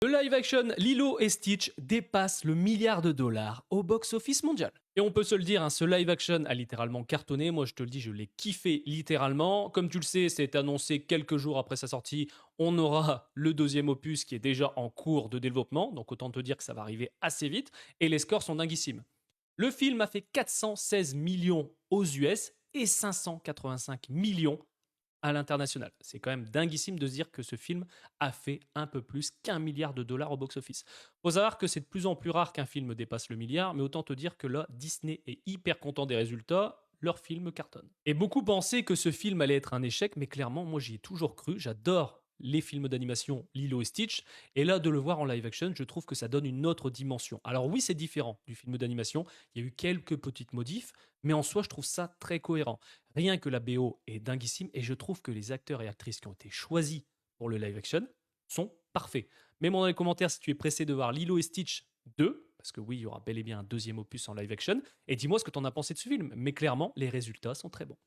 Le live action Lilo et Stitch dépasse le milliard de dollars au box-office mondial. Et on peut se le dire, hein, ce live action a littéralement cartonné. Moi, je te le dis, je l'ai kiffé littéralement. Comme tu le sais, c'est annoncé quelques jours après sa sortie. On aura le deuxième opus qui est déjà en cours de développement. Donc, autant te dire que ça va arriver assez vite. Et les scores sont dinguissimes. Le film a fait 416 millions aux US et 585 millions à l'international. C'est quand même dinguissime de se dire que ce film a fait un peu plus qu'un milliard de dollars au box-office. Faut savoir que c'est de plus en plus rare qu'un film dépasse le milliard, mais autant te dire que là, Disney est hyper content des résultats. Leur film cartonne. Et beaucoup pensaient que ce film allait être un échec, mais clairement, moi j'y ai toujours cru. J'adore les films d'animation Lilo et Stitch. Et là, de le voir en live action, je trouve que ça donne une autre dimension. Alors oui, c'est différent du film d'animation. Il y a eu quelques petites modifs, mais en soi, je trouve ça très cohérent. Rien que la BO est dinguissime et je trouve que les acteurs et actrices qui ont été choisis pour le live action sont parfaits. Mets-moi dans les commentaires si tu es pressé de voir Lilo et Stitch 2, parce que oui, il y aura bel et bien un deuxième opus en live action, et dis-moi ce que tu en as pensé de ce film. Mais clairement, les résultats sont très bons.